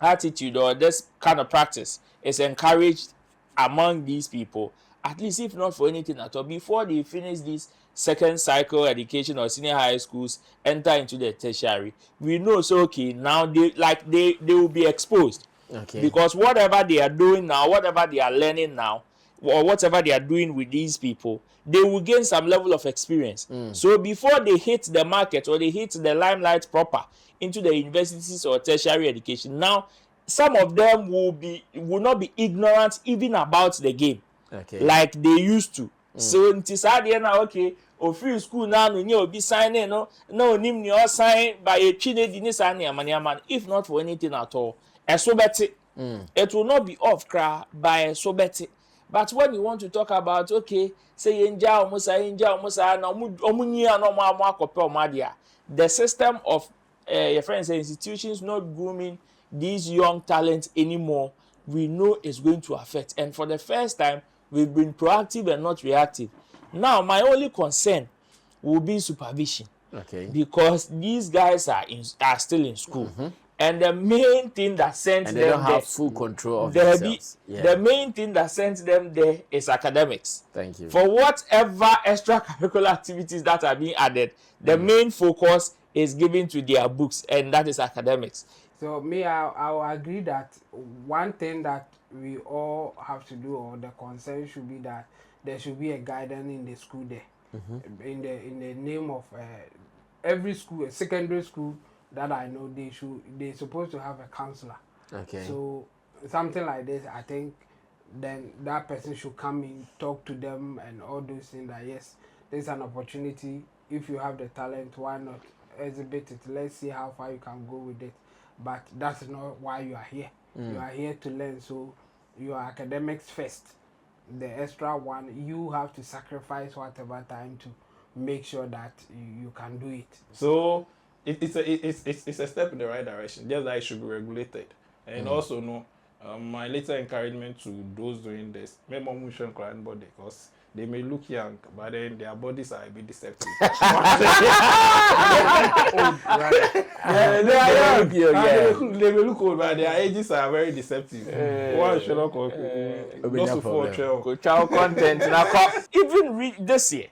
attitude or this kind of practice is encouraged among these people, at least if not for anything at all, before they finish this second cycle education or senior high schools, enter into the tertiary, we know so okay now they will be exposed. Okay. Because whatever they are doing now, whatever they are learning now, or whatever they are doing with these people, they will gain some level of experience. So before they hit the market or they hit the limelight proper into the universities or tertiary education, now some of them will not be ignorant even about the game, like they used to. So until Saturday now, okay, or free school now, no be signing, no nim or sign by a chine if not for anything at all. A so better, it will not be off cry by a so better. But when you want to talk about, okay, say inja musa na omunia no ma kopel madia, the system of your friends and institutions not grooming these young talents anymore, we know is going to affect. And for the first time, we've been proactive and not reactive. Now, my only concern will be supervision. Okay. Because these guys are still in school. And the main thing that sends them there... And they don't have full control of themselves. The main thing that sends them there is academics. Thank you. For whatever extracurricular activities that are being added, the main focus is given to their books, and that is academics. So I will agree that one thing that we all have to do, or the concern should be that there should be a guidance in the school there. In the name of every school, a secondary school that I know, they're supposed to have a counselor. Okay. So something like this, I think then that person should come in, talk to them and all those things that yes, there's an opportunity. If you have the talent, why not exhibit it? Let's see how far you can go with it. But that's not why you are here. You are here to learn. So your academics first. The extra one, you have to sacrifice whatever time to make sure that you can do it. So it's a step in the right direction. Just that it should be regulated. And also no, my later encouragement to those doing this, maybe more shouldn't cry body because they may look young, but then their bodies are a bit deceptive. They may look old, but their ages are very deceptive. One should not child content. Even this year,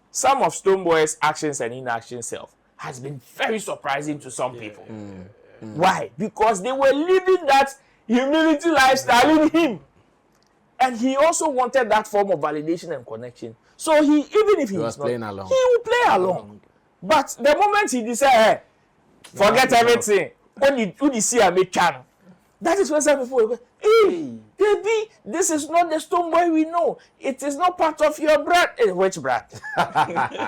some of Stonebwoy's actions and inaction self has been very surprising to some people. Why? Because they were living that humility lifestyle in him. And he also wanted that form of validation and connection. So even if he was playing along, he will play along. But the moment he decided, forget everything. When you see a channel, that is when some people will go, hey, baby, this is not the Stonebwoy we know. It is not part of your brand. Which brand?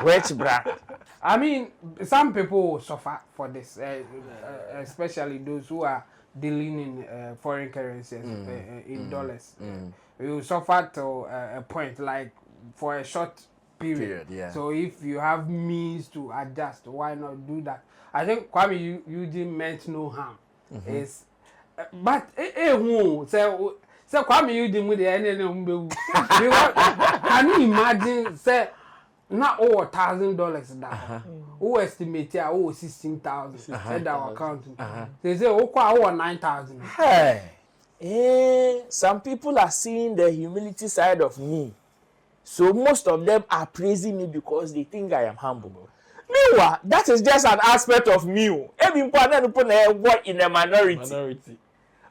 Which brand? I mean, some people will suffer for this, especially those who are dealing in foreign currencies, in dollars. You will suffer to a point, like for a short period. So if you have means to adjust, why not do that? I think Kwame Eugene meant no harm. But say Kwame Eugene with the end. Can you imagine? Say not over $1,000 that. Who estimate here? Oh, 16,000. Said our account. They say over 9,000. Hey. Some people are seeing the humility side of me. So most of them are praising me because they think I am humble. Meanwhile, that is just an aspect of me. Everyone work in a minority.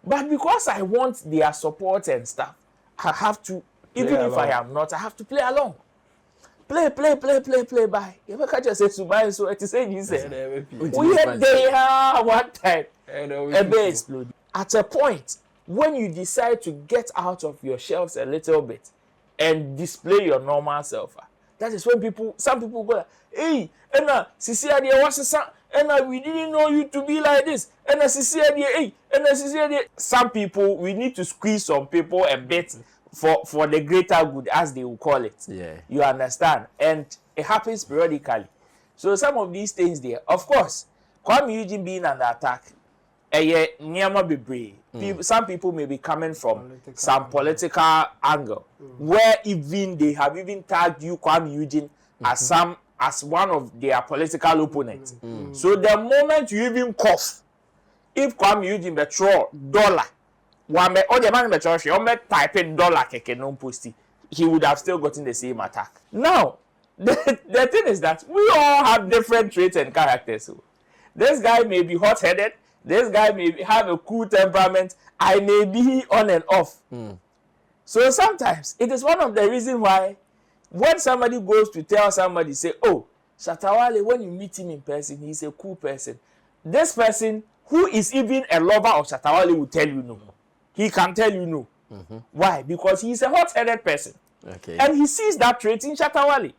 But because I want their support and stuff, I have to, even if I am not, I have to play along. Play by. You ever catch yourself to buy so it is saying you say we had there one time. Explode. At a point, when you decide to get out of your shelves a little bit and display your normal self, that is when some people go like, hey, Enna, Sisi what's the son? Enna, we didn't know you to be like this. Enna, Sisi hey, Enna, Sisi some people, we need to squeeze some people a bit for the greater good, as they will call it. Yeah. You understand? And it happens periodically. So some of these things there, of course, Kwame Eugene being under attack, some people may be coming from some political angle where even they have even tagged you, Kwame Eugene, as one of their political opponents. So the moment you even cough, if Kwame Eugene betro dollar, one or the man betro she on type in dollar keke non posty, he would have still gotten the same attack. Now, the thing is that we all have different traits and characters. So this guy may be hot-headed, this guy may have a cool temperament, I may be on and off. So sometimes it is one of the reasons why when somebody goes to tell somebody, say, oh, Shatta Wale, when you meet him in person, he's a cool person. This person who is even a lover of Shatta Wale will tell you no. He can tell you no. Why? Because he's a hot-headed person. Okay. And he sees that trait in Shatta Wale.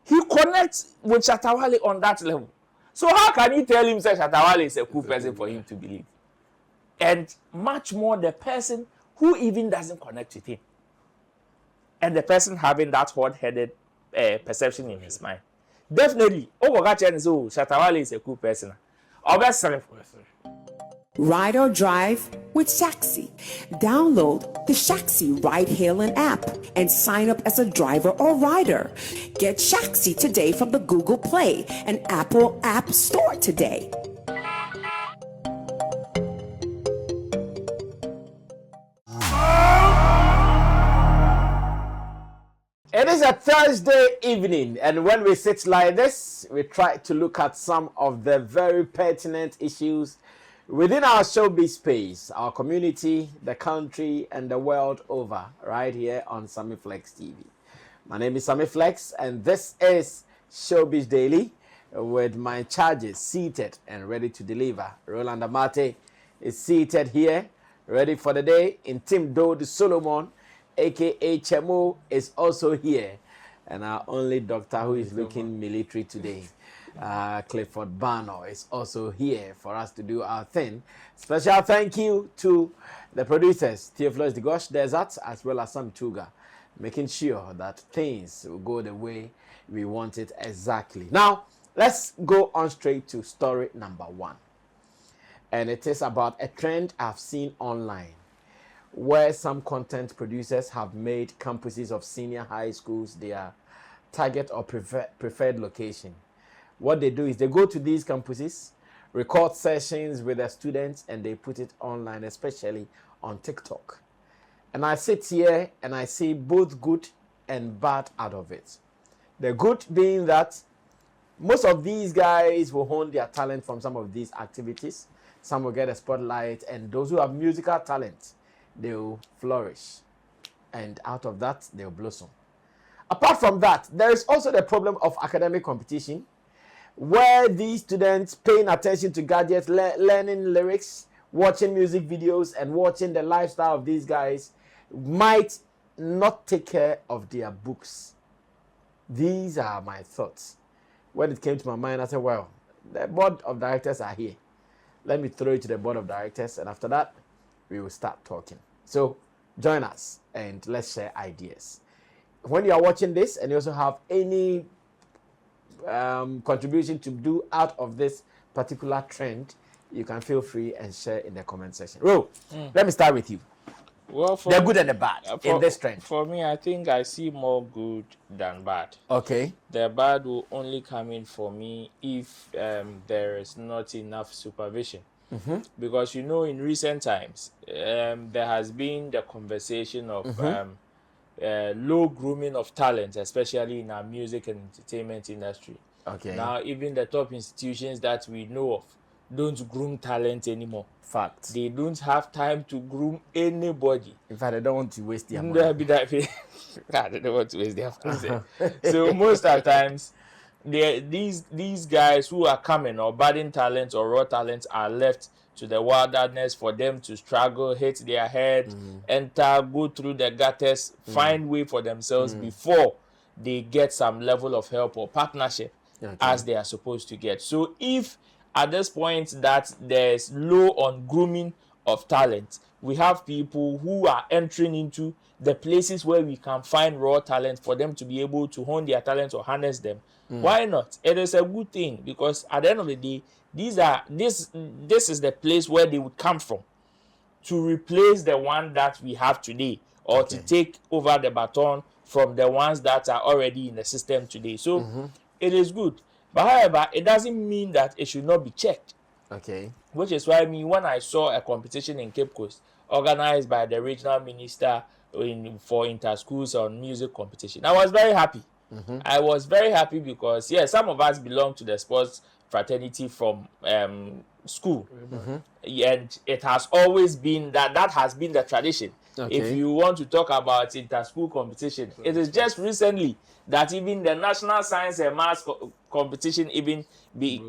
He connects with Shatta Wale on that level. So how can you tell him that Shatta Wale is a cool person for him to believe? And much more the person who even doesn't connect with him. And the person having that hot-headed perception in his mind. Definitely, Shatta Wale is a cool person. Ride or drive with S.H.S. Download the S.H.S ride-hailing app and sign up as a driver or rider. Get S.H.S today from the Google Play and Apple App Store today. It is a Thursday evening, and when we sit like this, we try to look at some of the very pertinent issues within our showbiz space, our community, the country, and the world over, right here on Sammy Flex TV. My name is Sammy Flex, and this is Showbiz Daily, with my charges seated and ready to deliver. Roland Amate is seated here, ready for the day. In Tim Do the Solomon, aka Chemo, is also here, and our only doctor who is looking military today, Clifford Barno, is also here for us to do our thing. Special thank you to the producers, Theophilus Digosh Desert, as well as Sam Tuga, making sure that things will go the way we want it exactly. Now, let's go on straight to story number 1. And it is about a trend I've seen online, where some content producers have made campuses of senior high schools their target or preferred location. What they do is they go to these campuses, record sessions with their students, and they put it online, especially on TikTok. And I sit here and I see both good and bad out of it. The good being that most of these guys will hone their talent from some of these activities. Some will get a spotlight, and those who have musical talent, they'll flourish, and out of that they'll blossom. Apart from that, there is also the problem of academic competition, where these students paying attention to gadgets, learning lyrics, watching music videos, and watching the lifestyle of these guys might not take care of their books. These are my thoughts. When it came to my mind, I said, well, the board of directors are here. Let me throw it to the board of directors, and after that we will start talking. So join us and let's share ideas. When you are watching this and you also have any contribution to do out of this particular trend, you can feel free and share in the comment section. Ro, let me start with you. Well, the good and the bad in this trend. For me, I think I see more good than bad. Okay. The bad will only come in for me if there is not enough supervision. Because, you know, in recent times, there has been the conversation of low grooming of talent, especially in our music and entertainment industry. Okay. Now, even the top institutions that we know of don't groom talent anymore. Fact. They don't have time to groom anybody. In fact, they don't want to waste their money. They don't want to waste their money. So most of the times, these guys who are coming or budding talents or raw talents are left to the wilderness for them to struggle, hit their head, enter, go through the gutters, find way for themselves before they get some level of help or partnership as they are supposed to get. So if at this point that there's low on grooming of talent, we have people who are entering into the places where we can find raw talent for them to be able to hone their talent or harness them. Why not? It is a good thing, because at the end of the day, this is the place where they would come from to replace the one that we have today, or to take over the baton from the ones that are already in the system today. So it is good. But however, it doesn't mean that it should not be checked. Okay. Which is why when I saw a competition in Cape Coast organized by the regional minister for inter-schools on music competition, I was very happy. I was very happy because some of us belong to the sports fraternity from school, and it has always been that has been the tradition. Okay. If you want to talk about inter-school competition, it is just recently that even the national science and maths competition even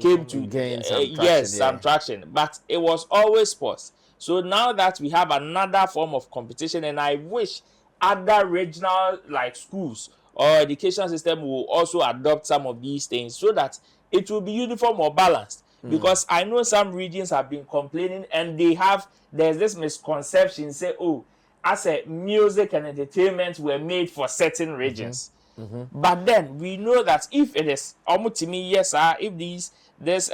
came to gain some traction, some traction, but it was always sports. So now that we have another form of competition, and I wish other regional like schools or education system will also adopt some of these things so that it will be uniform or balanced. Because I know some regions have been complaining, and there's this misconception, say, oh, as a music and entertainment were made for certain regions. But then we know that if it is if this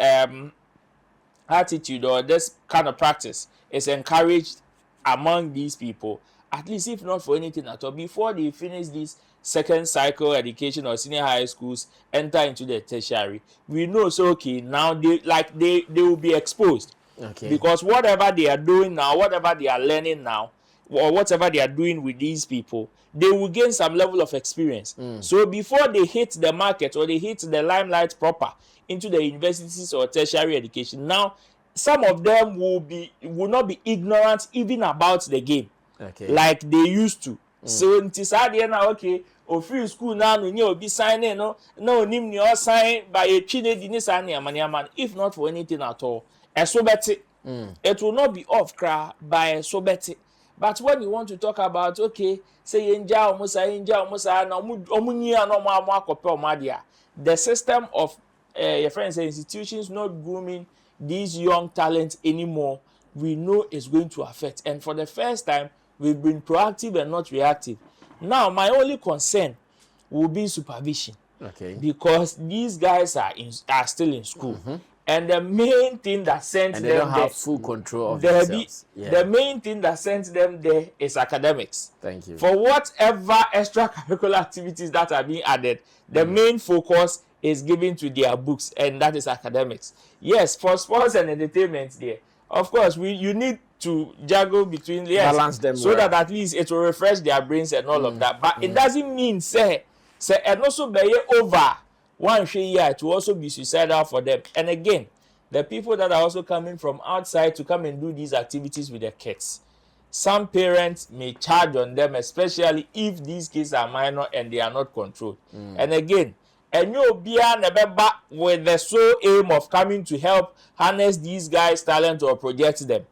attitude or this kind of practice is encouraged among these people, at least if not for anything at all, before they finish this second cycle education or senior high schools, enter into the tertiary, we know so okay, now they will be exposed. Okay. Because whatever they are doing now, whatever they are learning now, or whatever they are doing with these people, they will gain some level of experience. So before they hit the market or they hit the limelight proper into the universities or tertiary education, now some of them will not be ignorant even about the game, like they used to. So it is okay, or free school now no be signing no nim ni sign by a if not for anything at all. It will not be off cry by sobeti. But when you want to talk about, okay, say the system of your friends and institutions not grooming these young talents anymore, we know it's going to affect. And for the first time, we've been proactive and not reactive. Now, my only concern will be supervision. Okay. Because these guys are still in school. And the main thing that sent them they don't have there, full control of themselves. The main thing that sent them there is academics. Thank you. For whatever extracurricular activities that are being added, the main focus is given to their books, and that is academics. Yes, for sports and entertainment there, of course, you need to juggle between balance them so that at least it will refresh their brains and all of that. But it doesn't mean say and also be over one year to also be suicidal for them. And again, the people that are also coming from outside to come and do these activities with their kids, some parents may charge on them, especially if these kids are minor and they are not controlled. And again, and you'll be with the sole aim of coming to help harness these guys' talent or project them.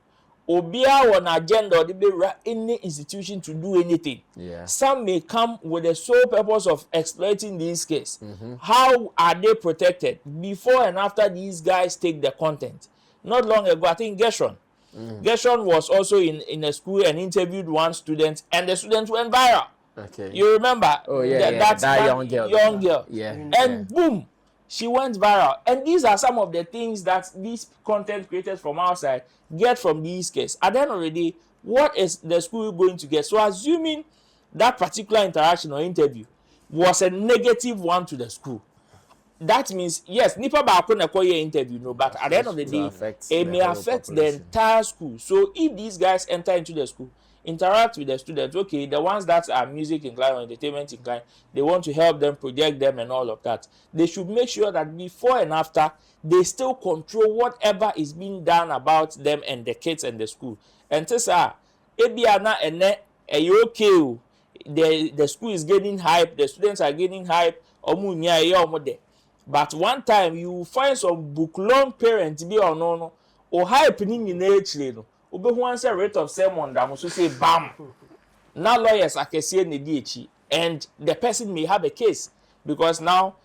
Obia on agenda or the any institution to do anything. Some may come with the sole purpose of exploiting these kids. How are they protected before and after these guys take the content? Not long ago, I think Gershon was also in a school and interviewed one student, and the student went viral. Okay. You remember? Oh yeah, that young girl. Yeah. And boom, she went viral. And these are some of the things that these content creators from outside get from these kids. At the end of the day, what is the school going to get? So assuming that particular interaction or interview was a negative one to the school, that means yes, nipa ba na koye interview no, but at the end of the day, it may affect the entire school. So if these guys enter into the school, interact with the students, okay, the ones that are music inclined or entertainment inclined, they want to help them, project them and all of that. They should make sure that before and after, they still control whatever is being done about them and the kids and the school. And this ebiana and okay, the school is getting hype, the students are getting hype, but one time you find some book-long parents be or no, or hype in nature, no. One say rate of sermon that so say bam. Now lawyers are KC and the person may have a case because now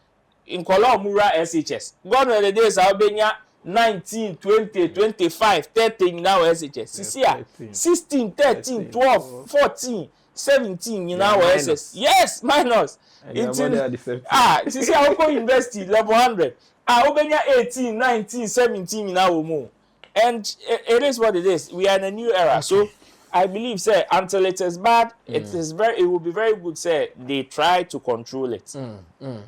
in Kolomura S.H.S. Gone are the days Albania 19, 20, 25, 30 now S.H.S. 16, 13, 12, 14, 17 in our SS. Yes, minus. Sisi University level 100. Albania 18, 19, 17 in our more. And it is what it is. We are in a new era. So I believe, say, until it is bad, it will be very good, say, they try to control it.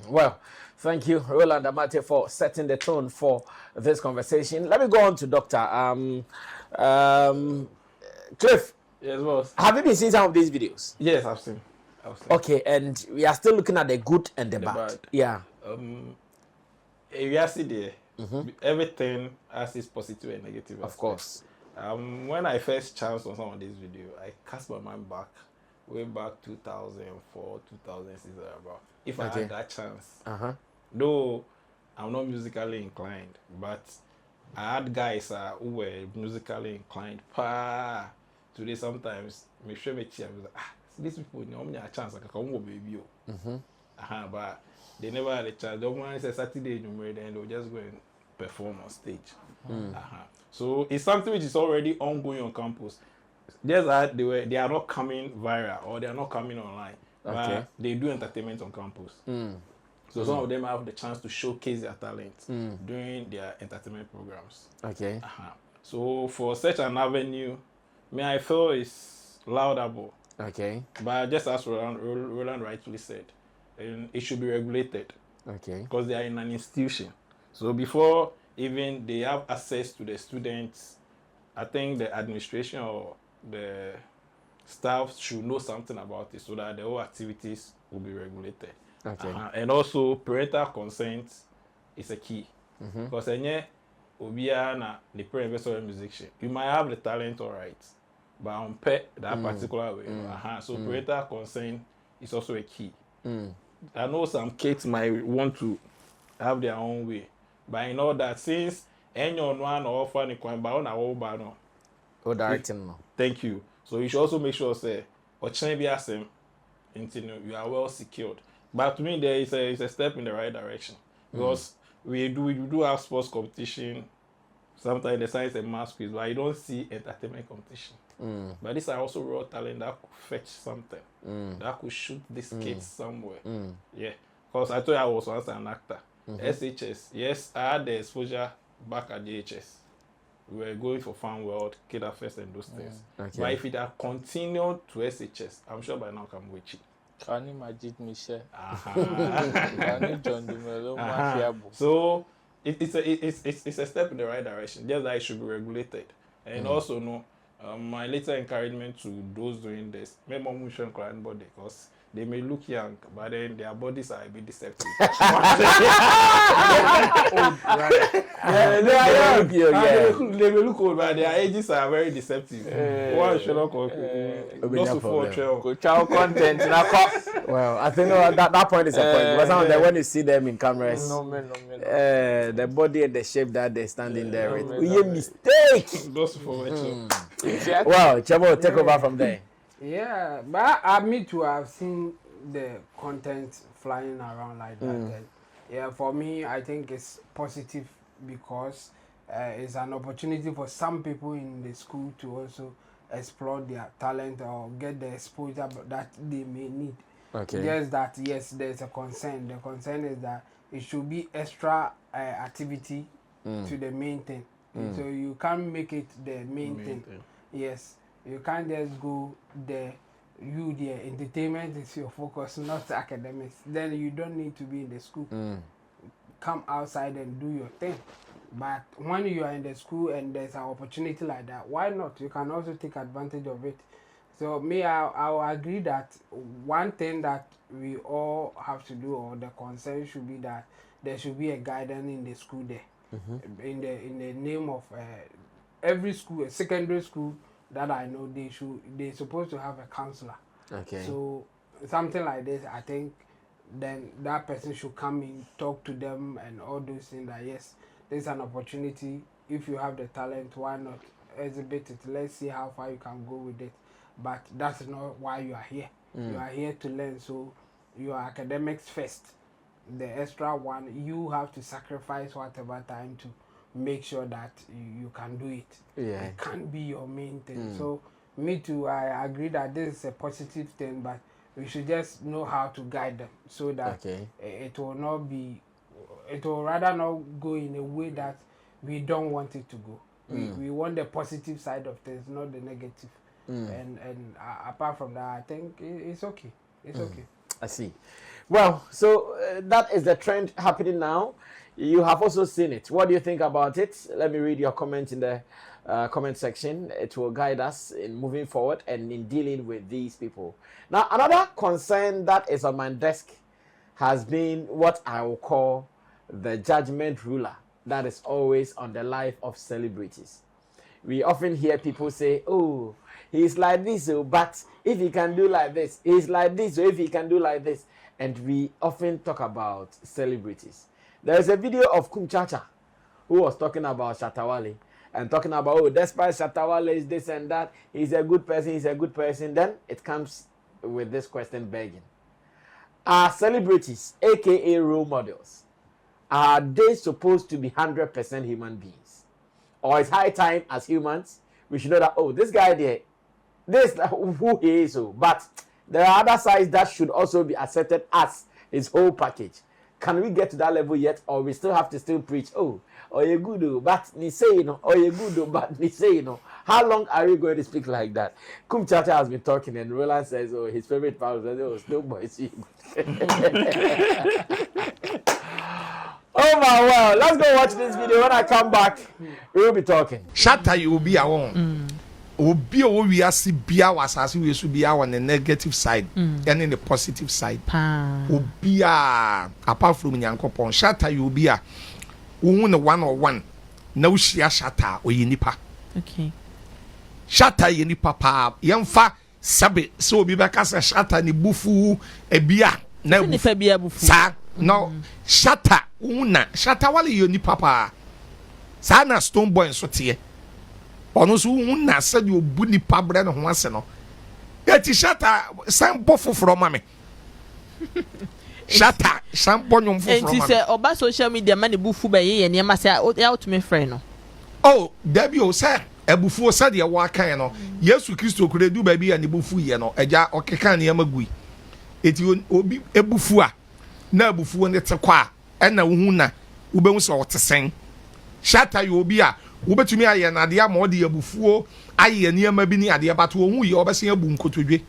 Well, Thank you, Roland Amate, for setting the tone for this conversation. Let me go on to Doctor. Cliff, Yes, boss. have you been seeing some of these videos? Yes, I've seen. Okay, and we are still looking at the good and the, The bad. bad. Yeah. We are see there. Everything has its positive and negative. Of aspects. course. When I first chanced on some of these videos, I cast my mind back, way back 2004, 2006, about if I had that chance. Though I'm not musically inclined, but I had guys who were musically inclined. Today sometimes me sure me cheer like, these people you know me a chance like come baby but they never had a chance. The one is a Saturday number, then they'll just go and perform on stage. So it's something which is already ongoing on campus. Just that they are not coming viral or they are not coming online. But they do entertainment on campus. So some of them have the chance to showcase their talent during their entertainment programs. So for such an avenue, I feel it's laudable. But just as Roland rightfully said, it should be regulated. Because they are in an institution. So before even they have access to the students, I think the administration or the staff should know something about it so that the whole activities will be regulated. And also parental consent is a key. Because obia na the parent investor musician, you might have the talent all right, but on that particular way. So parental consent is also a key. I know some kids might want to have their own way, but I know that since anyone or funny coin by on our banner. Thank you. So you should also make sure say or you are well secured. But to me there is a step in the right direction. Because we do have sports competition, sometimes the science and math quiz, but you don't see entertainment competition. But these are also raw talent that could fetch something, that could shoot these kids somewhere. Yeah, because I told you I was once an actor. S.H.S. Yes, I had the exposure back at the H.S. We were going for Fan World, Kid Fest, and those things. But if it had continued to S.H.S, I'm sure by now I'm with you. Can you imagine Michelle? So it's a step in the right direction. Just that it should be regulated. And also my later encouragement to those doing this, maybe more motion client body because they may look young, but then their bodies are a bit deceptive. They may look old, but their ages are very deceptive. One should not content. Well, I think that point is a point. Because some of them, when you see them in cameras, the body and the shape that they stand in there with, we a mistake. Well, Chabo, take over from there. Yeah, but I me too have seen the content flying around like that. And yeah, for me, I think it's positive because it's an opportunity for some people in the school to also explore their talent or get the exposure that they may need. Just that, yes, there's a concern. The concern is that it should be extra activity to the main thing. So you can't make it the main thing. Yes. You can't just go there. The entertainment is your focus, not academics. Then you don't need to be in the school. Come outside and do your thing. But when you are in the school and there's an opportunity like that, why not? You can also take advantage of it. So I will agree that one thing that we all have to do, or the concern should be that there should be a guidance in the school there. In the name of every school, a secondary school that I know, they're supposed to have a counselor. So something like this, I think then that person should come in, talk to them and all those things that yes, there's an opportunity. If you have the talent, why not exhibit it? Let's see how far you can go with it. But that's not why you are here. You are here to learn. So your academics first. The extra one, you have to sacrifice whatever time to make sure that you can do it. It can't be your main thing. So me too, I agree that this is a positive thing, but we should just know how to guide them so that it will rather not go in a way that we don't want it to go. We want the positive side of things, not the negative. And apart from that, I think it's okay. It's okay. I see. Well, so that is the trend happening now. You have also seen it. What do you think about it? Let me read your comment in the comment section. It will guide us in moving forward and in dealing with these people. Now, another concern that is on my desk has been what I will call the judgment ruler that is always on the life of celebrities. We often hear people say, oh, he's like this, but if he can do like this, he's like this, or if he can do like this. And we often talk about celebrities. There is a video of Kumchacha who was talking about Shatta Wale and talking about, oh, despite Shatta Wale is this and that, he's a good person, he's a good person. Then it comes with this question begging. Are celebrities, aka role models, are they supposed to be 100% human beings? Or it's high time as humans, we should know that, oh, this guy there, this is who he is, but there are other sides that should also be accepted as his whole package. Can we get to that level yet, or we still have to still preach, oh you good, but ni say, you know, oh you good, but ni say, you know. How long are we going to speak like that? Kumchacha has been talking, and Roland says, oh, his favorite part was, oh, Stonebwoy is oh my well, let's go watch this video. When I come back, we will be talking. Shatta, you will be our own. Obi o we asi bia wasase we so bia on the negative side and in the positive side. Obi a apart from Nyankopon, Shatta you be a wo ne 101 na wo hia Shatta oyinipa. Okay. Shatta yenipa pa yemfa sabe so obi be kasa Shatta ni bufu ebia na bufu bia bufu. Sa no Shatta una Shatta Wale yonipa pa. Sa na Stonebwoy so tie. Ono so una said you bu nipa bre no ho ase no. Eti Shatta sample foforo ma me. Shatta sample nyom foforo ma me. Enti say oba social media man bufu be ye ne ma say out me friend no. Oh, Debbie o say ebufu o say de wa kan no. Yesu Kristo kure du ba bi ya ne bufu ye no. Eja okeka ne yamagui. Eti obi ebufu a na ebufu ne te kwa e na wo hu na wo be hu so o te sen. Shatta yo obi a wobetumi aye na ade ama ode yabufuo aye niam bi ni ade bato ohu ye obese abu nkotodwe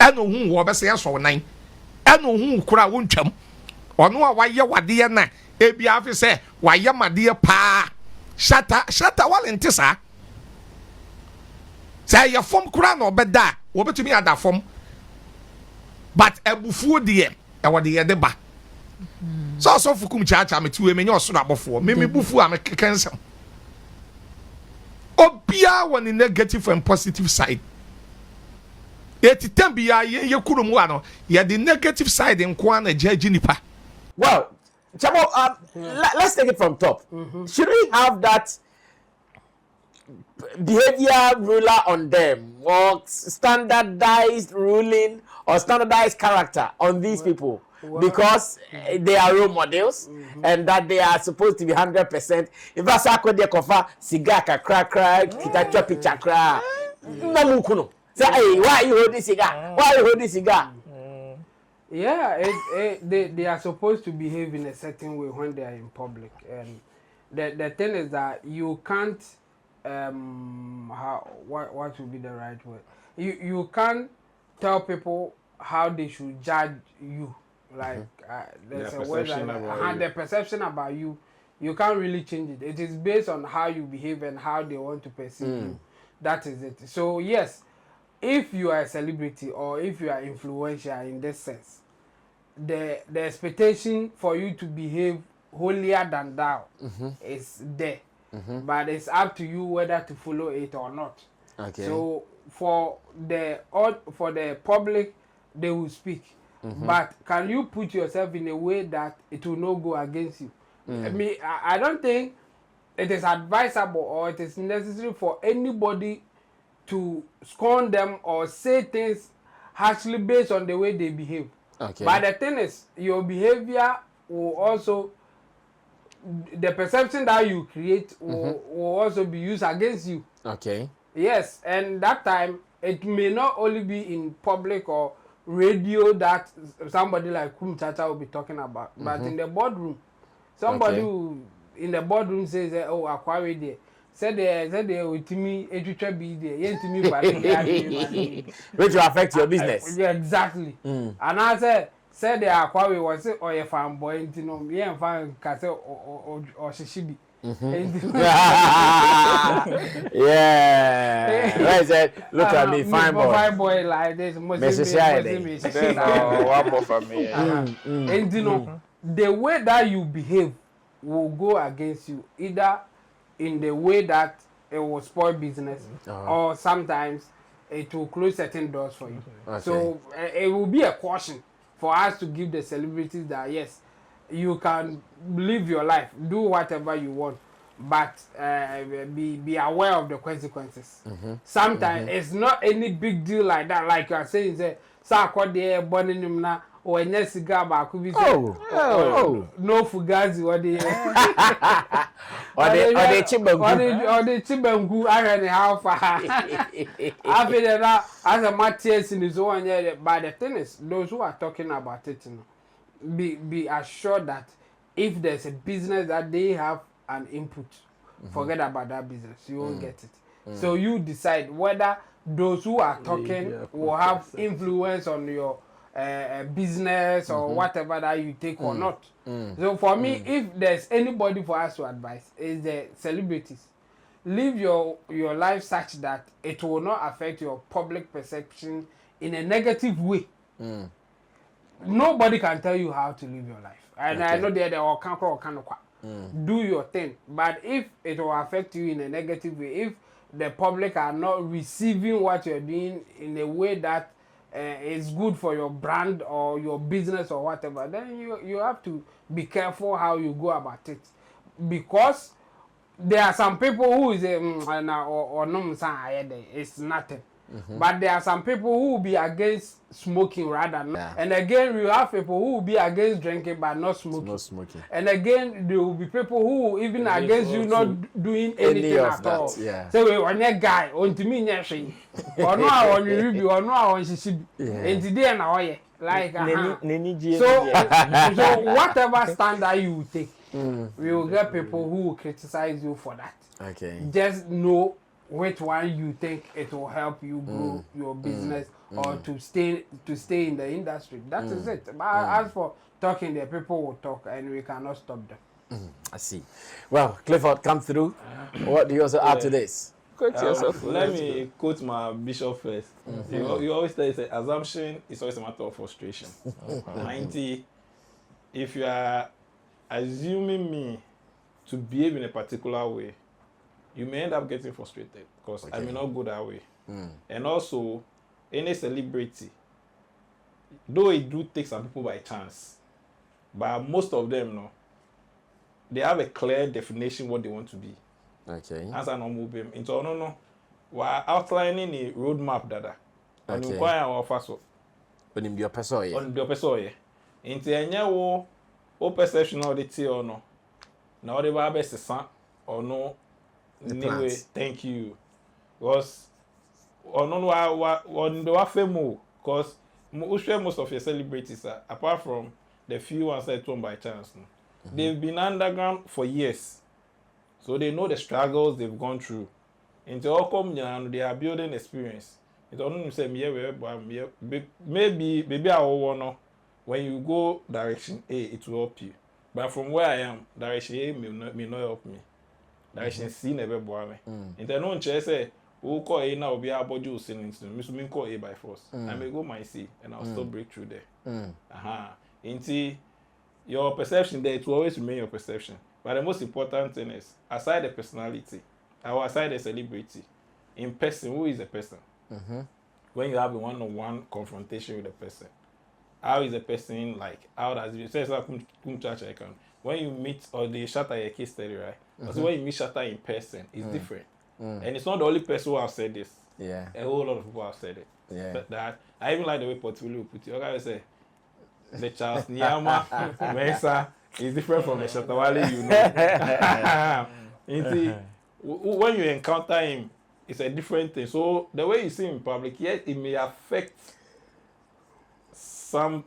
eno hu wo obese yeso nan eno hu kura wontwam ono a waye wade na ebi afi se waye made pa Shatta Wale ntisa say ya fom kura na obeda wobetumi ada fom but abufuo de e wode ye de ba so Kumchacha metu e menye osoro abofo me bufu a me kekensem obia one in negative and positive side. Yet it can be ye kurum the negative side in Kwana Jinipa. Well, Chamo, let's take it from top. Should we have that behavior ruler on them, or standardized ruling or standardized character on these people? Because they are role models and that they are supposed to be 100%. If I say they cover cigar crack, kita picture crack. No mukuno. Say, hey, why you hold this cigar? Why you hold this cigar? Yeah, they are supposed to behave in a certain way when they are in public, and the thing is that you can't what would be the right word? You can't tell people how they should judge you. Like there's a word like the perception about you can't really change it. It is based on how you behave and how they want to perceive you. That is it. So yes, if you are a celebrity or if you are influential in this sense, the expectation for you to behave holier than thou is there. But it's up to you whether to follow it or not. Okay. So for the public, they will speak. But can you put yourself in a way that it will not go against you? I don't think it is advisable or it is necessary for anybody to scorn them or say things harshly based on the way they behave. Okay. But the thing is, your behavior will also, the perception that you create will also be used against you. Okay. Yes, and that time, it may not only be in public or radio that somebody like Kumchacha will be talking about, but in the boardroom, somebody who in the boardroom says, "Oh, Kwame there," said they with me etwetwa bi there yentimi party which will affect your business. yeah, exactly. And I said they are Kwame was say or a fanboy ntino me and fan ka say or shishibi. Yeah. Right, said, look at me, fine boy. Fine boy like this. One more for me. And you know, the way that you behave will go against you, either in the way that it will spoil business, or sometimes it will close certain doors for you. Okay. So it will be a caution for us to give the celebrities that yes, you can live your life, do whatever you want, but be aware of the consequences. Sometimes it's not any big deal like that, like you are saying, say, there burning him now, or a next cigar back could be no fugazi or the or the chibangu I had how far after that as a Matthias in his own year. But the thing is, those who are talking about it, you know, be assured that if there's a business that they have an input, forget about that business, you won't get it. So you decide whether those who are talking will have influence on your business or whatever that you take or not. So for me, if there's anybody for us to advise, is the celebrities. Live your life such that it will not affect your public perception in a negative way. Nobody can tell you how to live your life. And I know they're all can't do your thing. But if it will affect you in a negative way, if the public are not receiving what you're doing in a way that is good for your brand or your business or whatever, then you have to be careful how you go about it. Because there are some people who say, or no, it's nothing. But there are some people who will be against smoking rather. And again, we have people who will be against drinking but not smoking. And again, there will be people who will even against you not doing anything at all. So we want a guy on to me, or no, on you, or no, on she and today and now, like so whatever standard you take, we will get people who will criticize you for that. Okay. Just know which one you think it will help you grow your business or to stay in the industry. That is it. But as for talking, the people will talk and we cannot stop them. I see. Well, Clifford, come through. What do you also add to this? Let me quote my bishop first. You always say assumption is always a matter of frustration. 90, if you are assuming me to behave in a particular way, you may end up getting frustrated because I may not go that way. And also, any celebrity, though it do take some people by chance, but most of them, no, they have a clear definition what they want to be. Okay. As an move into no, we're outlining a roadmap dada. And Okay. inquire our first On your person, on the person. Into any wo perception of the tea or no. Now the barber is or no. Anyway, thank you. Because on the wafemo, because most of your celebrities are, apart from the few ones that won by chance, they've been underground for years, so they know the struggles they've gone through. Into all come, they are building experience. It only say maybe I will know when you go direction A, it will help you. But from where I am, direction A may not help me. Direction C never bore me. Into no chair say, who call A now be our body singing to me, call A by force. I may go my C and I'll still break through there. Into your perception there, it will always remain your perception. But the most important thing is, aside the personality, or aside the celebrity, in person, who is the person? When you have a one-on-one confrontation with the person, how is the person like? How does it say like Kumchacha? When you meet or the Shatta your case study, right? Because when you meet Shatta in person, it's different. And it's not the only person who have said this. Yeah. A whole lot of people have said it. Yeah. But that I even like the way Portfolio put it. Okay, say the Charles Nyama Mensa is different from the Shatta Wale, you know. When you encounter him, it's a different thing. So the way you see him in public, yes, it may affect some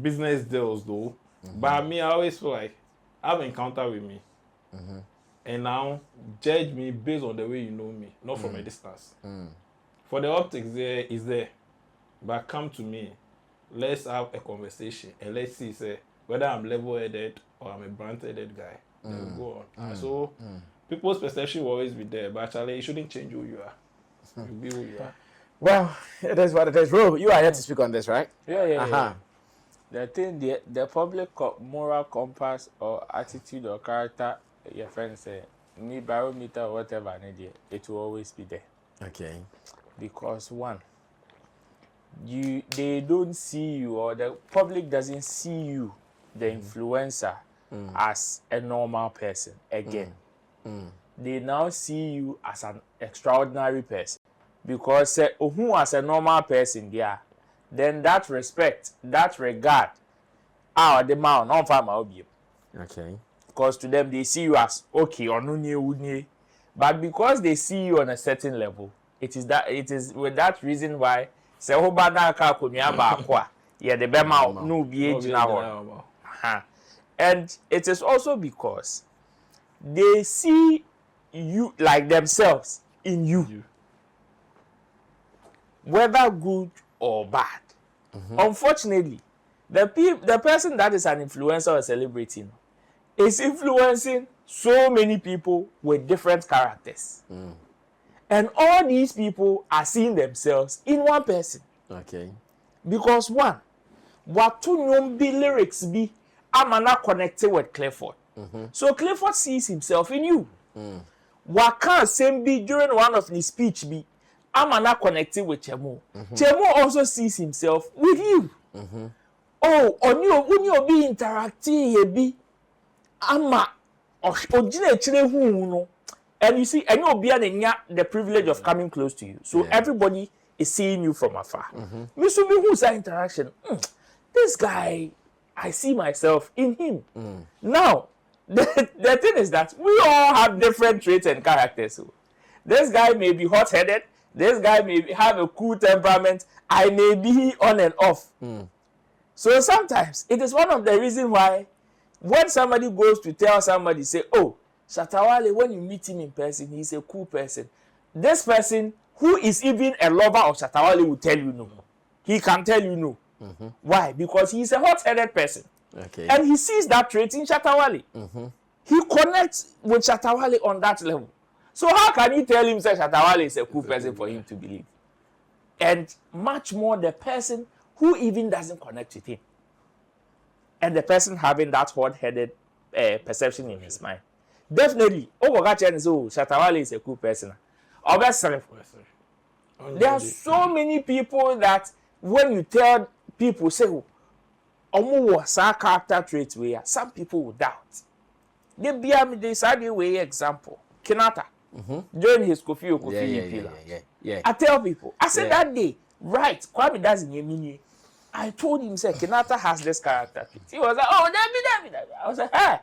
business deals though. But me, I always feel like I have encounter with me. and now judge me based on the way you know me, not from a distance. For the optics there is there, but come to me, let's have a conversation and let's see say, whether I'm level-headed or I'm a brand-headed guy. Then we go on. So people's perception will always be there, but actually it shouldn't change who you are. You be who you are. Well, it is what it is. Ro, you are here to speak on this, right? Yeah. The thing, the public moral compass or attitude or character, your friend say, me barometer or whatever, it will always be there. Okay. Because one, they don't see you, or the public doesn't see you, the influencer, as a normal person again. They now see you as an extraordinary person. Because who as a normal person there, then that respect, that regard, the man on farmer. Okay. Because to them they see you as okay or no, but because they see you on a certain level, it is with that reason why say who bada ka konua ba akwa ye de be ma no bi ejina ho. And it is also because they see you like themselves in you. Whether good or bad. Unfortunately, the person that is an influencer or celebrity is influencing so many people with different characters. And all these people are seeing themselves in one person. Okay. Because one, what two nyombi lyrics be, amana connected with Clifford. So Clifford sees himself in you. What can't same be during one of his speech be, amana connected with Chemo. Chemo also sees himself with you. Oh, on you be interacting ye be, ama ojine chile hu no. And you see, and you'll be the privilege of coming close to you. So everybody is seeing you from afar. Me so me who's that interaction? This guy, I see myself in him. Now, the thing is that we all have different traits and characters. So this guy may be hot-headed. This guy may have a cool temperament. I may be on and off. So sometimes it is one of the reasons why when somebody goes to tell somebody, say, oh, Shatta Wale, when you meet him in person, he's a cool person. This person who is even a lover of Shatta Wale will tell you no. He can tell you no. Why? Because he's a hot-headed person. Okay. And he sees that trait in Shatta Wale. He connects with Shatta Wale on that level. So how can you tell him that Shatta Wale is a cool person for him to believe? And much more the person who even doesn't connect with him. And the person having that hot-headed perception in his mind. Definitely, Shatta Wale is a cool person. There are so many people that when you tell people, say, character traits where some people will doubt. They be the side way example. Kenata, during his Kofi Yeah. I tell people, I said that day, right, Kwame doesn't mean. I told him, say, Kenata has this character trait. He was like, oh, David. I was like, hey.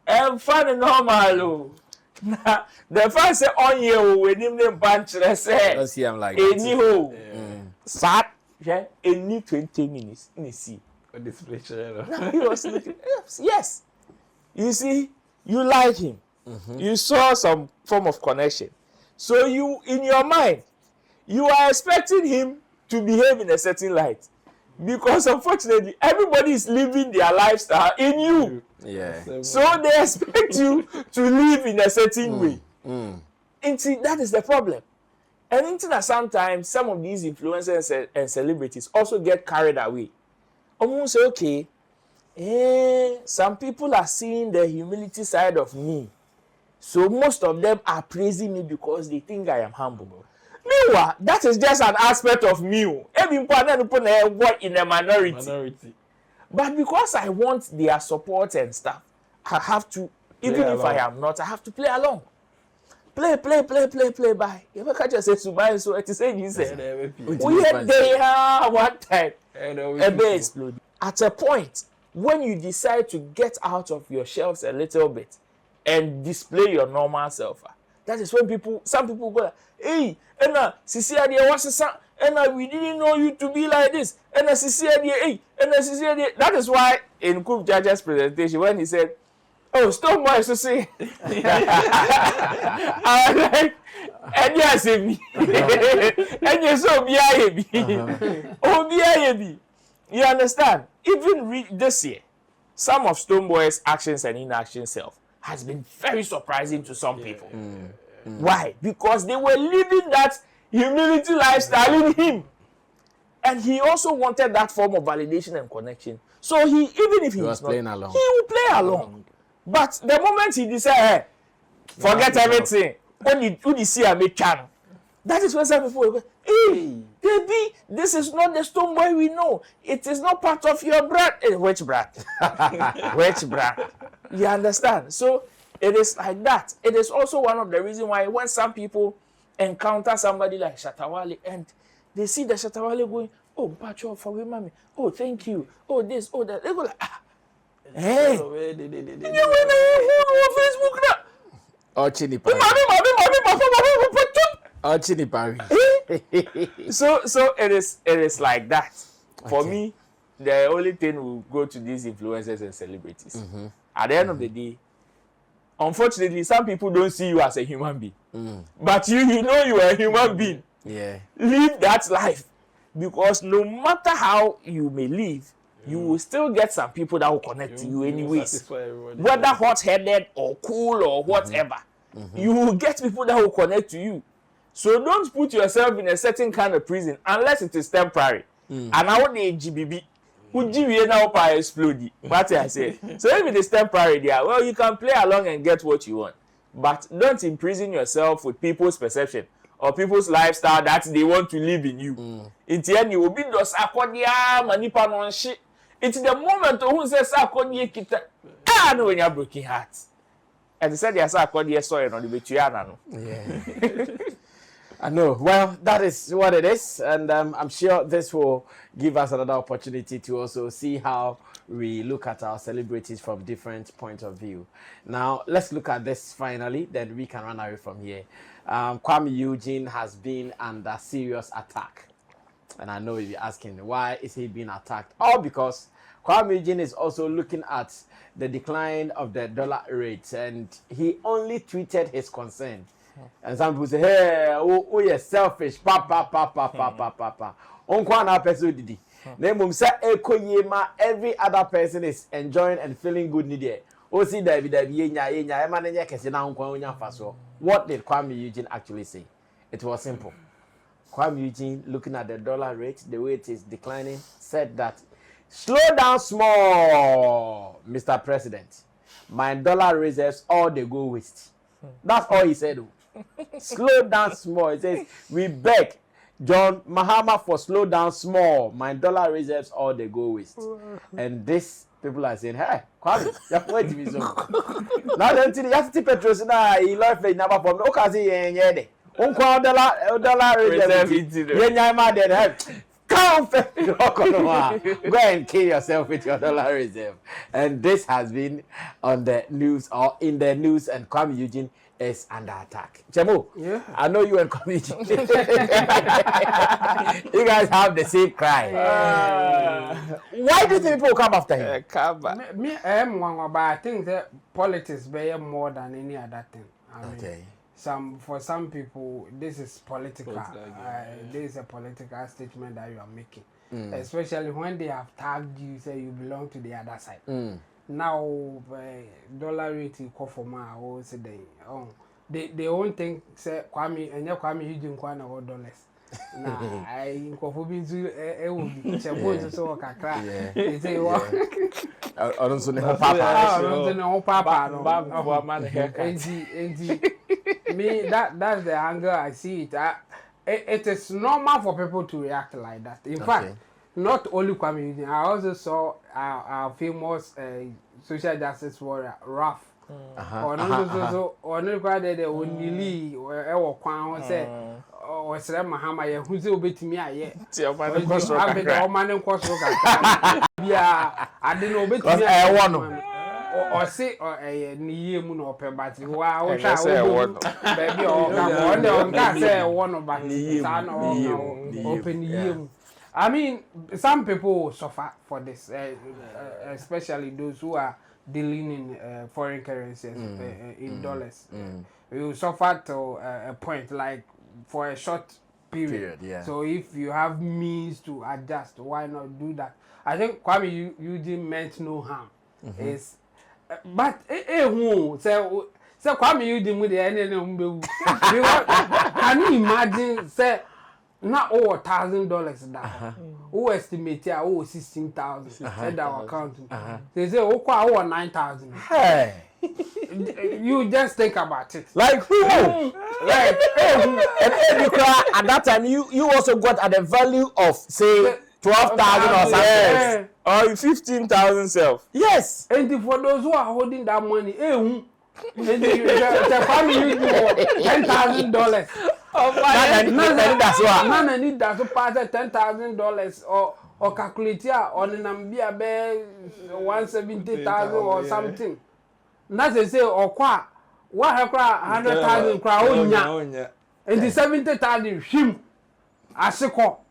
I'm fun and normal. The first say on you when him name bunch say. Don't see him like anyhow. Sat, any 20 minutes in the sea. Display. He was looking. Yes. You see, you like him. You saw some form of connection. So you, in your mind, you are expecting him to behave in a certain light. Because unfortunately, everybody is living their lifestyle in you. Yeah. So they expect you to live in a certain way. And see, that is the problem. And into that sometimes some of these influencers and celebrities also get carried away. Almost say, okay, some people are seeing the humility side of me. So most of them are praising me because they think I am humble. Meanwhile, that is just an aspect of me. Every important work in a minority. But because I want their support and stuff, I have to, even if I am not, I have to play along. Play by. You ever catch yourself to buy so it is saying you say, we had there one time. A bear exploded. At a point, when you decide to get out of your shelves a little bit and display your normal self, that is when some people go like, hey, Enna, Sisi Adia, what's the son? Enna, we didn't know you to be like this. Enna, Sisi Adia, hey, Enna, Sisi Adia. That is why in Kumchacha's presentation, when he said, Oh, Stonebwoy so say. I like and yes me. And yes Obiaye. You understand? Even this year, some of Stonebwoy's actions and inaction self has been very surprising to some people. Why? Because they were living that humility lifestyle in him. And he also wanted that form of validation and connection. So he, even if he was not, playing along. he will play along. But the moment he decided, hey, forget everything, who see a make channel. That is when some people will go, hey, baby, this is not the Stonebwoy we know. It is not part of your brand. Which brand? Which brand? You understand? So it is like that. It is also one of the reasons why when some people encounter somebody like Shatta Wale and they see the Shatta Wale going, oh, Pacho, for we mommy. Oh, thank you. Oh, this, oh, that. They go like, ah. Hey. You went on Facebook now. Oh, Chini Mommy. Oh, Chini Pari. So it is like that. For me, the only thing will go to these influencers and celebrities. At the end of the day, unfortunately, some people don't see you as a human being. But you know you are a human being. Yeah. Live that life. Because no matter how you may live, you will still get some people that will connect to you anyways. Whether hot-headed or cool or whatever. You will get people that will connect to you. So don't put yourself in a certain kind of prison unless it is temporary. And I want the GBB. Who now explode? What I say. So if it is temporary there, well, you can play along and get what you want. But don't imprison yourself with people's perception or people's lifestyle that they want to live in you. In the end, you will be those akwadia manipa non shit. It's the moment who says akwadia kita. Ah, no, when you're broken heart. And they said yes, akwadia sorry, no, the betuana no. Yeah. I know. Well, that is what it is. And I'm sure this will give us another opportunity to also see how we look at our celebrities from different points of view. Now, let's look at this finally, then we can run away from here. Kwame Eugene has been under serious attack. And I know you'll be asking, why is he being attacked? All because Kwame Eugene is also looking at the decline of the dollar rate. And he only tweeted his concern. And some people say, hey, oh, you're selfish. Papa. Onkwana person didi. Name say ekoyema. Every other person is enjoying and feeling good nidi. Osi David yenya. Emanenya kesi na onkwana onya faso. What did Kwame Eugene actually say? It was simple. Kwame Eugene, looking at the dollar rate, the way it is declining, said that slow down small, Mr. President. My dollar reserves all they go waste. That's all he said. Slow down small. He says, we beg John Mahama for slow down small. My dollar reserves all they go waste. And this people are saying, hey, Kwame, you're going to be so. Now then, you have to Petros now. He left a number from Okazi. Dollar reserve. Go and kill yourself with your dollar reserve. And this has been on the news or in the news, and Kwame Eugene is under attack. Chemo, yeah. I know you and Kwame Eugene. You guys have the same cry. Why do you think people come after him? I think that politics bear more than any other thing. Okay. For some people, this is political. This is a political statement that you are making, especially when they have tagged you, say you belong to the other side. Now, dollar rate you call for my or say they won't think say Kwame and your Kwame Eugene Kwana or dollars. Nah, I could be so kakra. They say what? I don't know Papa. Me, that's the anger I see it. It is normal for people to react like that. In fact, not only Kwame Eugene, I also saw our famous social justice warrior, Raf. Or no, they only or Kwan said, or Sir Mahama, who's obeyed me. I yet. I've man yeah, I didn't obey me. Or say or a near moon or per battery. Wow, baby, or can't say one of my son or open you. I mean, some people suffer for this, especially those who are dealing in foreign currencies in dollars. You suffer to a point, like for a short period. Yeah. So if you have means to adjust, why not do that? I think Kwame Eugene meant no harm. Is but who say Kwame Eugene with the end. Can you imagine say not over $1,000 that who estimate here over 16,000 at our account. They say oh over 9,000. Hey. You just think about it. Like who? Like and at that time you also got at the value of say 12,000 or something. Yes. Or 15,000 self. Yes. And for those who are holding that money, the family you do $10,000. That's why. None need that to pass $10,000 or calculate here on the Nambia bear 170,000 or something. That's say or what have 100,000 crowd and the 70,000 him as a call.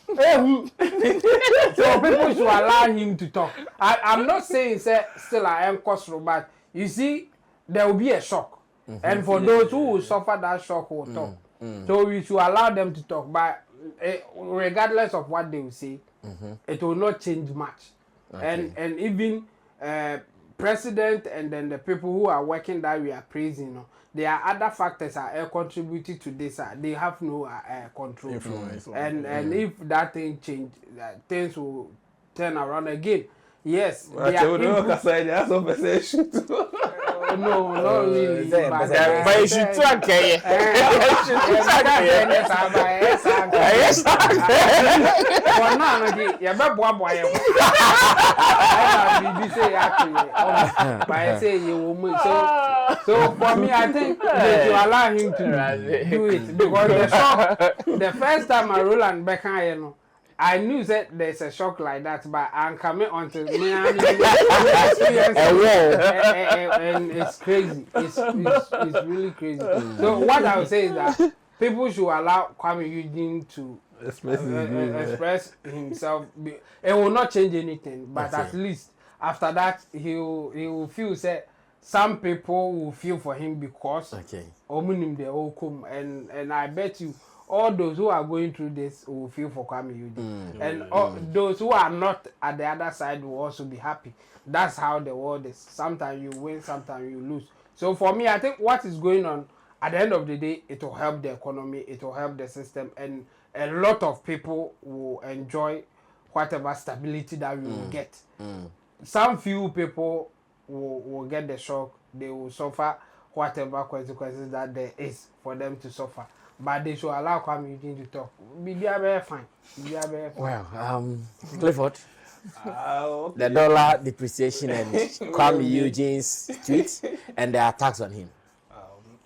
So people should allow him to talk. I'm not saying still I am costly, but you see, there will be a shock. And for those who will suffer that shock will talk. So we should allow them to talk. But regardless of what they will say, it will not change much. Okay. And even president and then the people who are working that we are praising, there are other factors that are contributing to this. They have no control. Influence. And if that thing change, things will turn around again. Yes. But you don't no, not really. But you should track it. Yes. For now, you better boy. I say you will. So for me, I think they should allow him to do it because the first time I roll and back, I knew that there's a shock like that, but I'm coming onto me and it's crazy. It's really crazy. So what I would say is that people should allow Kwame Eugene to express himself. It will not change anything, but at least after that he will feel that some people will feel for him because and I bet you all those who are going through this will feel for Kwame Eugene. And those who are not at the other side will also be happy. That's how the world is. Sometimes you win, sometimes you lose. So for me, I think what is going on, at the end of the day, it will help the economy, it will help the system, and a lot of people will enjoy whatever stability that we will get. Some few people will get the shock, they will suffer whatever consequences that there is for them to suffer. But they should allow Kwame Eugene to talk. Be very fine. Well, Clifford, the dollar depreciation and Kwame Eugene's tweets and the attacks on him.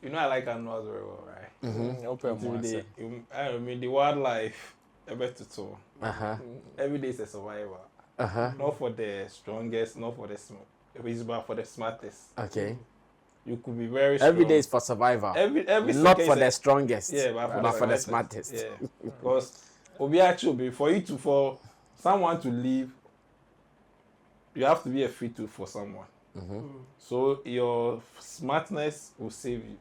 You know I like animals very well, right? I mean the wildlife a better too. Every day is a survivor. Not for the strongest, not for the small. It's but for the smartest. Okay. You could be very strong. Every day is for survival. Every not for the strongest. Yeah, but for the smartest. Yeah. Because for someone to live, you have to be a fit tool for someone. So your smartness will save you.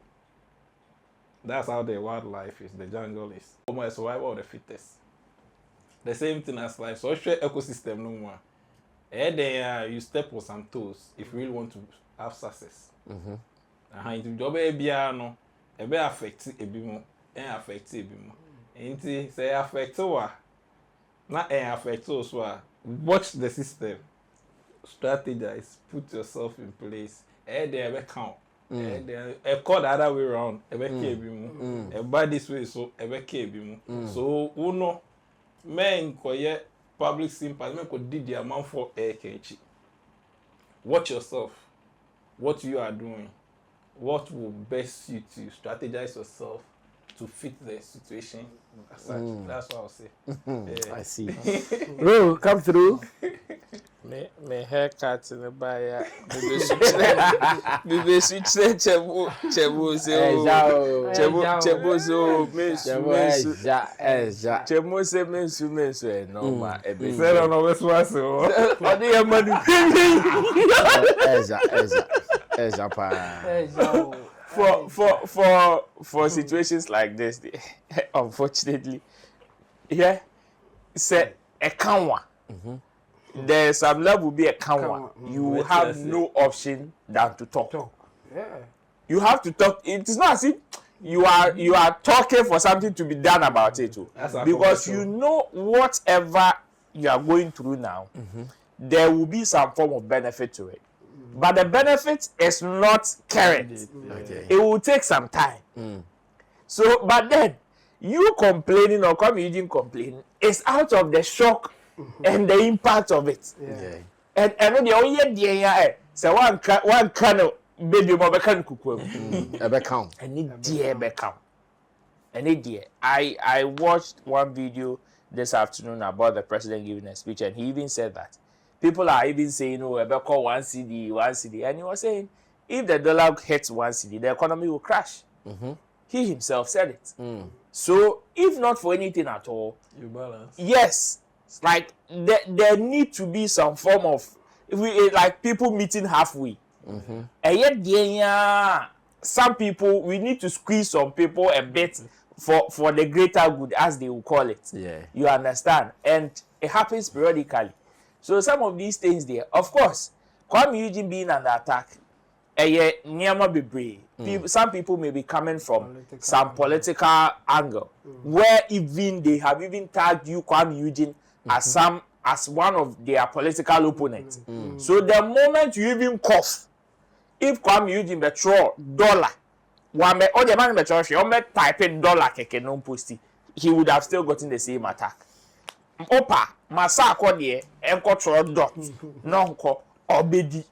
That's how the wildlife is, the jungle is. Almost survival of the fittest. The same thing as life. So share ecosystem no more. And then you step on some toes if you really want to have success. If job no ebe affect ebi mo affect ebi mo nti say affect wa na affect so watch the system, strategize, put yourself in place, there ebe count, there call the other way around ebe ke ebi mo eba this way so ebe ke ebi mo so uno men koye public sympathy men ko did the amount for kechi. Watch yourself, what you are doing, what will best suit you, strategize yourself to fit the situation as such. That's what I'll say. I see. Ro, come through. Me haircut in the buyer. Maybe switch chebo so chebo se mensu no ma ebe. Say no no what's so. Odi ya manu. Eza pa. For situations like this, unfortunately, yeah, say a kanwa. There's some level be a kanwa. You have no option than to talk. Yeah. You have to talk. It is not as if you are talking for something to be done about it too. Because you know whatever you are going through now, there will be some form of benefit to it. But the benefit is not current. Okay. It will take some time. So, but then you complaining or Eugene complaining is out of the shock and the impact of it. Yeah. And then the only day so one kind of baby mo bekan kuku. Ebe count. Any dear become. Any dear. I watched one video this afternoon about the president giving a speech, and he even said that people are even saying, oh, ebe call one CD, and he was saying if the dollar hits one CD, the economy will crash. He himself said it. So if not for anything at all, You balance. yes, like there need to be some form of like people meeting halfway. And yet, some people we need to squeeze some people a bit for the greater good, as they will call it. Yeah. You understand? And it happens periodically. So some of these things there, of course, Kwame Eugene being under attack, some people may be coming from some political angle, where even they have even tagged you, Kwame Eugene, as one of their political opponents. So the moment you even cough, if Kwame Eugene betro dollar, or the man betro she type in dollar keke non posti, he would have still gotten the same attack. Opa, masa akode enko tro dot, nonko obedi.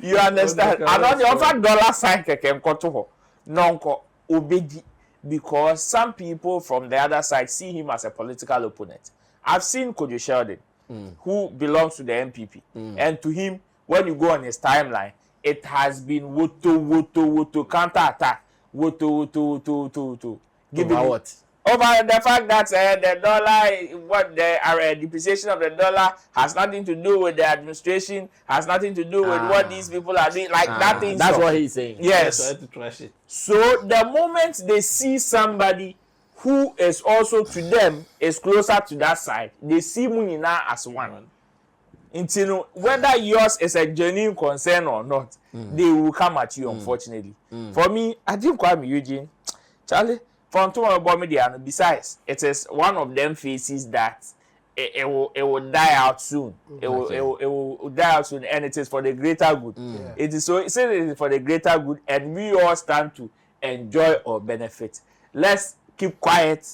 You understand? And on the offer dollar sign keke enko to ho, nonko obedi, because some people from the other side see him as a political opponent. I've seen Kojo Sheldon, who belongs to the MPP, and to him, when you go on his timeline, it has been woto counter-attack, woto. Over what? Over the fact that the dollar, the depreciation of the dollar has nothing to do with the administration, has nothing to do with what these people are doing, like that thing. That's what he's saying. Yes. To trash it. So the moment they see somebody who is also to them is closer to that side, they see Munina as one. Until whether yours is a genuine concern or not, they will come at you, unfortunately. For me, I think Kwame Eugene, Charlie, from tomorrow, besides, it is one of them faces that it will die out soon. It will die out soon, and it is for the greater good. It is for the greater good, and we all stand to enjoy or benefit. Let's keep quiet,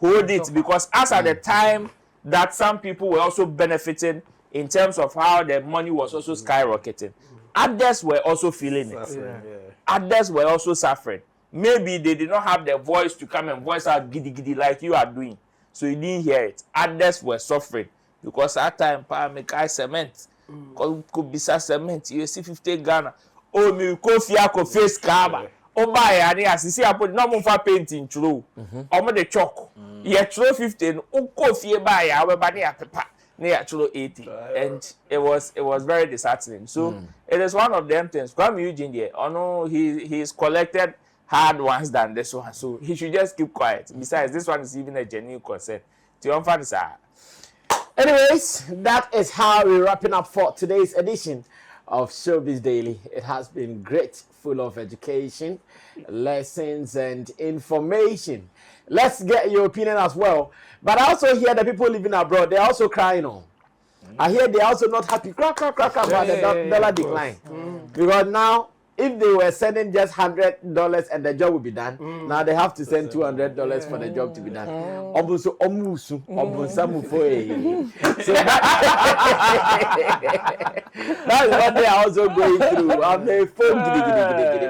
hold it, because as at the time that some people were also benefiting in terms of how the money was also skyrocketing, others were also feeling it. Others were also suffering. Maybe they did not have the voice to come and voice out giddy like you are doing, so you didn't hear it. Others were suffering because at that time, make cement, could be cement. You see 50 Ghana. Oh, me coffee, face caba. Oh, buy any as you see, I put no more for painting true. Or the chalk. Yeah, true 15. Oh, coffee buy our body at paper. Near true 80. And it was very disheartening. So it is one of them things. Kwame Eugene there. Oh no, he's collected hard ones than this one, so he should just keep quiet. Besides, this one is even a genuine concern. Anyways, that is how we're wrapping up for today's edition of Showbiz Daily. It has been great, full of education, lessons, and information. Let's get your opinion as well. But I also hear the people living abroad, they're also crying on. I hear they're also not happy, crack about the dollar decline. Because now, if they were sending just $100 and the job would be done, now they have to send $200 for the job to be done. So that's what they are also going through on the phone.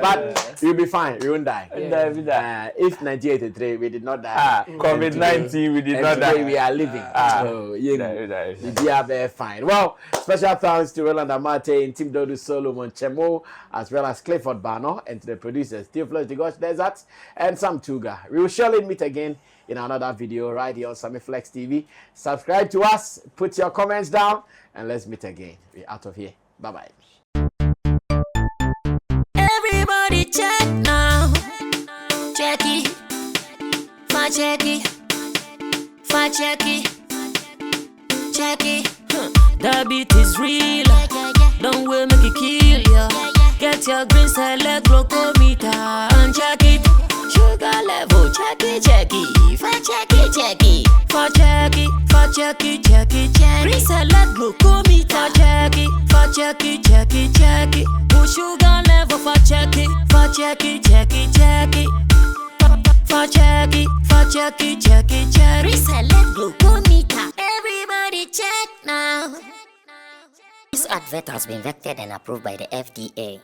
But You'll be fine. You won't die. If 1983 we did not die. COVID-19 we did not die. We are living. So you'll be very fine. Well, special thanks to Roland Amate, Tim Dodu Solomon Chemo, as well as Clifford Bano, and to the producers Theophilus de Gosh Desert and Sam Tuga. We will surely meet again in another video right here on Sammy Flex TV. Subscribe to us, put your comments down, and let's meet again. We're out of here. Bye-bye. Everybody check now. Check it. Fact check it. Fact check it. Check it. The beat is real. Don't wait, make it kill ya. Get your green select glucometer and check it. Sugar level, check it, check it. Fact check it, check it. Fact check it, fact check it, check it, check it. Green select glucometer. Check it, fact check it, check it, check it. Push sugar level, fact check it, fact check it, check it, check it. Fact check it, fact check it, check it, check it. Green select glucometer. Everybody check now. This advert has been vetted and approved by the FDA.